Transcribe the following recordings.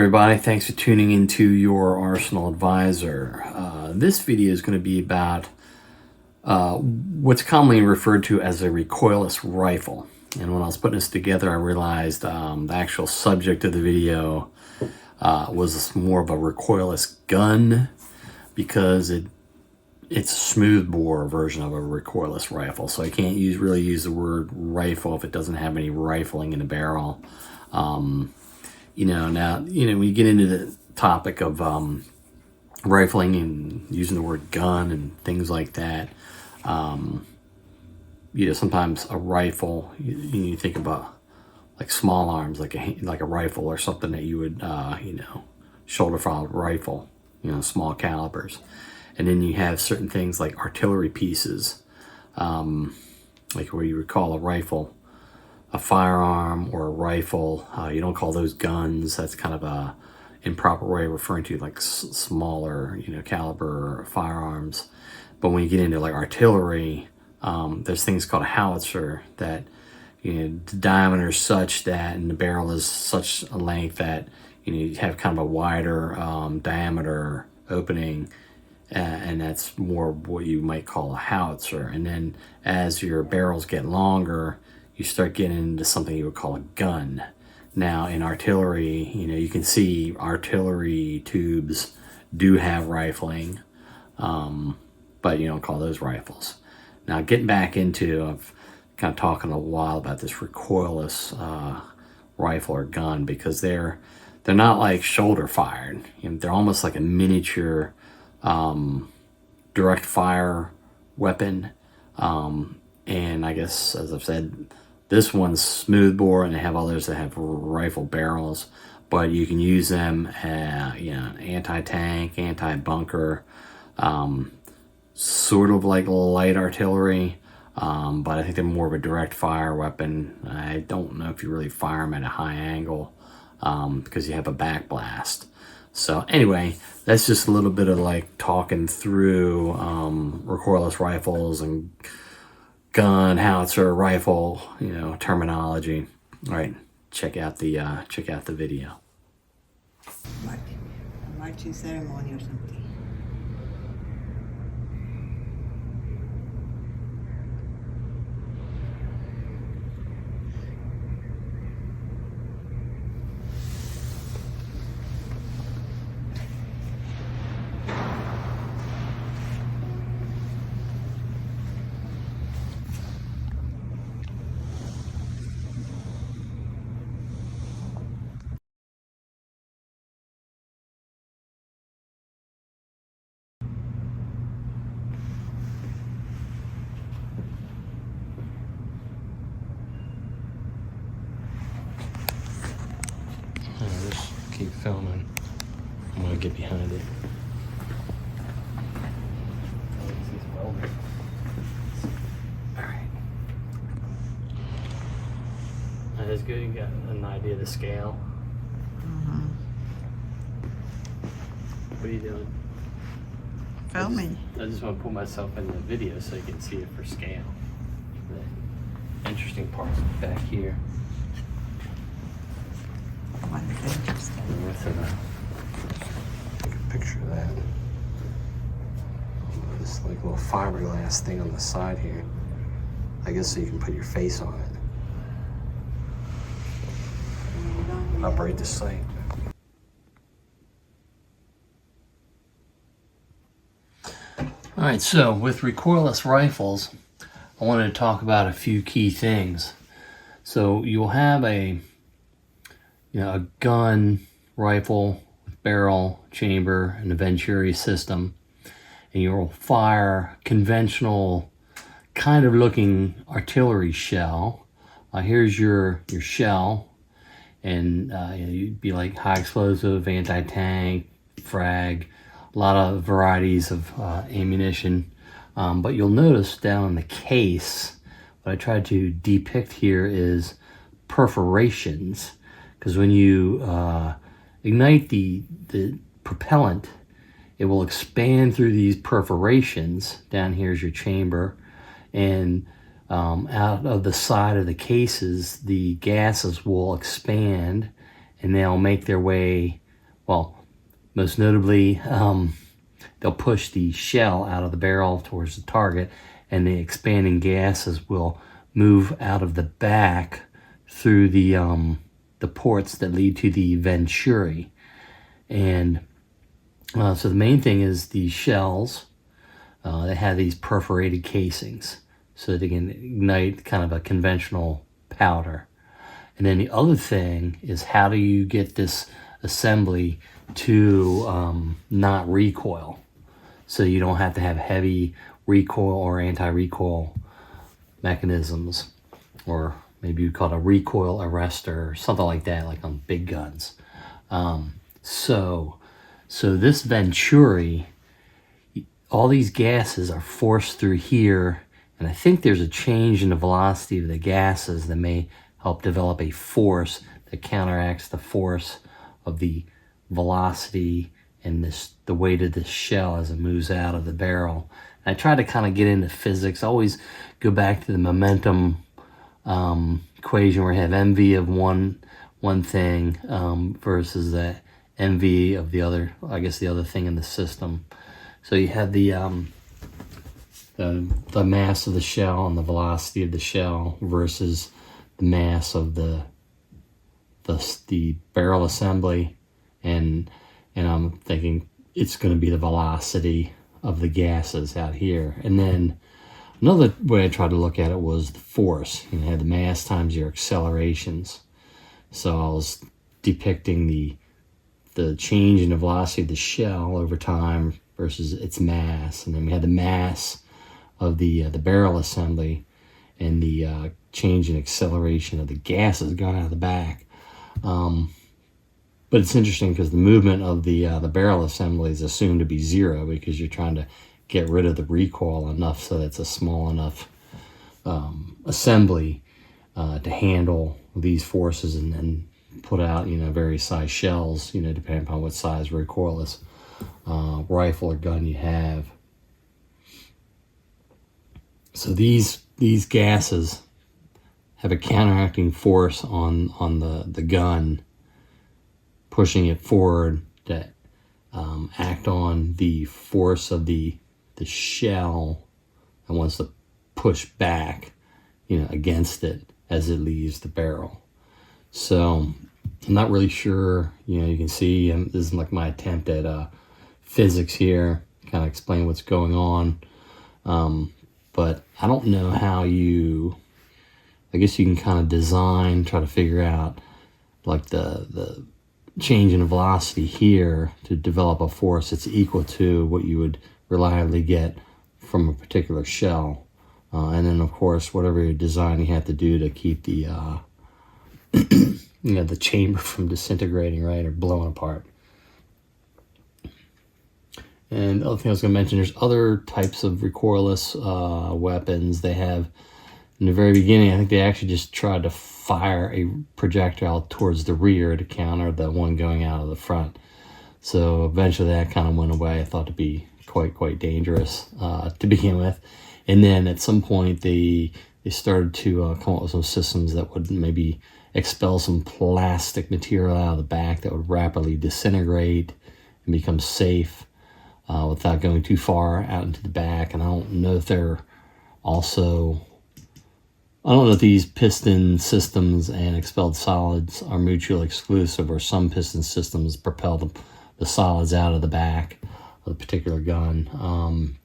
everybody, thanks for tuning into your Arsenal Advisor. This video is going to be about what's commonly referred to as a recoilless rifle. And when I was putting this together, I realized the actual subject of the video was more of a recoilless gun, because it's a smoothbore version of a recoilless rifle. So I can't really use the word rifle if it doesn't have any rifling in the barrel. Now, when you get into the topic of rifling and using the word gun and things like that, sometimes a rifle, you think about like small arms, like a rifle or something that you would, shoulder fire rifle, small calibers. And then you have certain things like artillery pieces, like where you would call a rifle a firearm or a rifle. You don't call those guns. That's kind of a improper way of referring to like smaller, caliber firearms. But when you get into like artillery, there's things called a howitzer that, the diameter is such that, and the barrel is such a length that, you have kind of a wider diameter opening, and that's more what you might call a howitzer. And then as your barrels get longer, you start getting into something you would call a gun. Now in artillery, you can see artillery tubes do have rifling, but you don't call those rifles. Now getting back into, I've kind of talking a while about this recoilless rifle or gun, because they're not like shoulder fired. They're almost like a miniature direct fire weapon. And I guess, as I've said, this one's smoothbore, and they have others that have rifle barrels, but you can use them, anti-tank, anti-bunker, sort of like light artillery, but I think they're more of a direct fire weapon. I don't know if you really fire them at a high angle, because you have a backblast. So anyway, that's just a little bit of like talking through recoilless rifles and gun, howitzer, rifle, terminology. All right, check out the video. Marching ceremony or something. Just keep filming. I'm gonna get behind it. All right. That is good. You got an idea of the scale. Mm-hmm. What are you doing? Filming. I just want to put myself in the video so you can see it for scale. The interesting part's back here. What is interesting? Take a picture of that. This like little fiberglass thing on the side here. I guess so you can put your face on it. Operate the site. All right, so with recoilless rifles, I wanted to talk about a few key things. So you'll have a gun, rifle, barrel, chamber, and a venturi system, and you'll fire conventional kind of looking artillery shell. Here's your shell, and you'd be like high explosive, anti-tank, frag, a lot of varieties of ammunition. But you'll notice down in the case, what I tried to depict here is perforations, because when you ignite the propellant, it will expand through these perforations. Down here's your chamber, and out of the side of the cases, the gases will expand, and they'll make their way well, most notably, they'll push the shell out of the barrel towards the target, and the expanding gases will move out of the back through the ports that lead to the venturi. And so the main thing is these shells, they have these perforated casings so they can ignite kind of a conventional powder. And then the other thing is, how do you get this assembly to not recoil? So you don't have to have heavy recoil or anti-recoil mechanisms, or maybe you call it a recoil arrestor or something like that, like on big guns. So this venturi, all these gases are forced through here, and I think there's a change in the velocity of the gases that may help develop a force that counteracts the force of the velocity and the weight of the shell as it moves out of the barrel. And I try to kind of get into physics. I always go back to the momentum equation where you have mv of one thing versus the mv of the other, I guess the other thing in the system. So you have the mass of the shell and the velocity of the shell versus the mass of the barrel assembly, and I'm thinking it's going to be the velocity of the gases out here. And then another way I tried to look at it was the force. You had the mass times your accelerations. So I was depicting the change in the velocity of the shell over time versus its mass, and then we had the mass of the barrel assembly and the change in acceleration of the gases going out of the back. But it's interesting because the movement of the barrel assembly is assumed to be zero, because you're trying to get rid of the recoil enough so that it's a small enough assembly to handle these forces and then put out, various size shells, depending upon what size recoilless rifle or gun you have. So these gases have a counteracting force on the gun, pushing it forward to act on the force of the shell and wants to push back, against it as it leaves the barrel. So I'm not really sure, you can see this is like my attempt at physics here, kind of explain what's going on. But I don't know how I guess you can kind of design, try to figure out like the change in velocity here to develop a force that's equal to what you would reliably get from a particular shell. And then of course, whatever you're designing, you have to do to keep the, the chamber from disintegrating, right, or blowing apart. And the other thing I was going to mention, there's other types of recoilless weapons. They have, in the very beginning, I think they actually just tried to fire a projectile towards the rear to counter the one going out of the front. So eventually that kind of went away. I thought to be quite dangerous to begin with. And then at some point they started to come up with some systems that would maybe expel some plastic material out of the back that would rapidly disintegrate and become safe without going too far out into the back. And I don't know if these piston systems and expelled solids are mutually exclusive, or some piston systems propel the solids out of the back of the particular gun.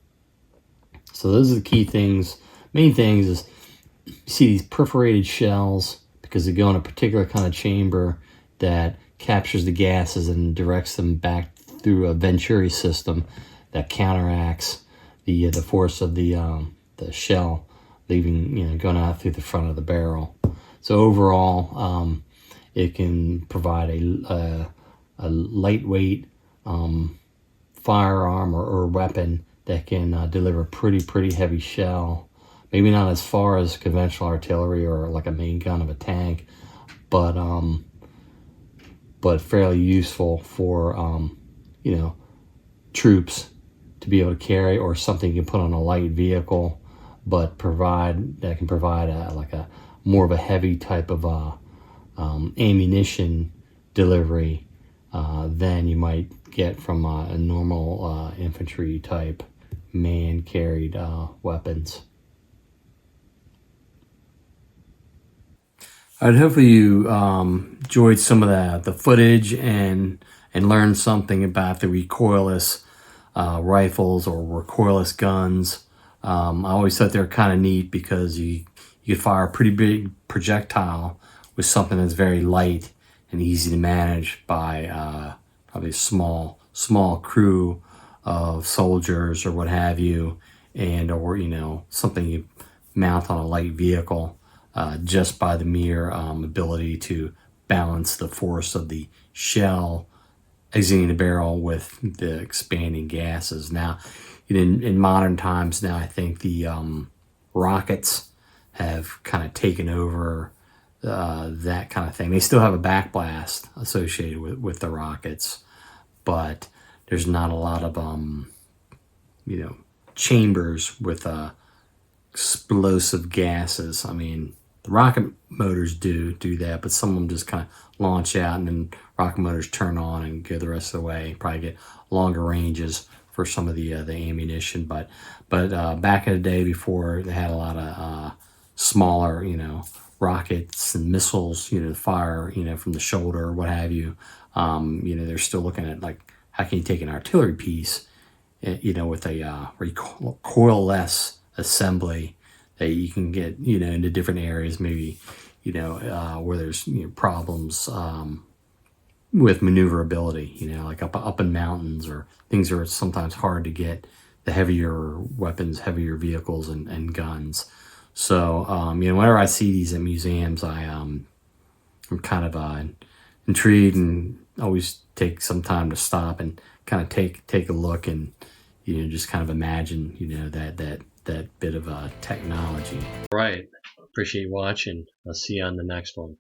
So those are the key things. Main things is you see these perforated shells because they go in a particular kind of chamber that captures the gases and directs them back through a venturi system that counteracts the force of the shell leaving, going out through the front of the barrel. So overall, it can provide a lightweight firearm or weapon that can deliver pretty heavy shell. Maybe not as far as conventional artillery or like a main gun of a tank, but fairly useful for troops to be able to carry, or something you can put on a light vehicle, but can provide a more of a heavy type of ammunition delivery than you might get from a normal infantry type man-carried weapons. I'd hopefully you enjoyed some of the footage and learned something about the recoilless rifles or recoilless guns. I always thought they were kind of neat because you could fire a pretty big projectile with something that's very light and easy to manage by probably a small crew of soldiers or what have you, and or something you mount on a light vehicle just by the mere ability to balance the force of the shell exiting the barrel with the expanding gases. Now, in modern times now, I think the rockets have kind of taken over that kind of thing. They still have a backblast associated with the rockets, but there's not a lot of chambers with explosive gases. I mean, the rocket motors do that, but some of them just kind of launch out and then rocket motors turn on and go the rest of the way. Probably get longer ranges for some of the ammunition, but back in the day before they had a lot of smaller, rockets and missiles, to fire, from the shoulder or what have you. They're still looking at like how can you take an artillery piece, with a recoilless assembly that you can get, into different areas, maybe, where there's problems with maneuverability, like up in mountains or things that are sometimes hard to get the heavier weapons, heavier vehicles and guns. So, whenever I see these at museums, I'm kind of intrigued and always take some time to stop and kind of take a look and, just kind of imagine, that bit of technology. All right. Appreciate watching. I'll see you on the next one.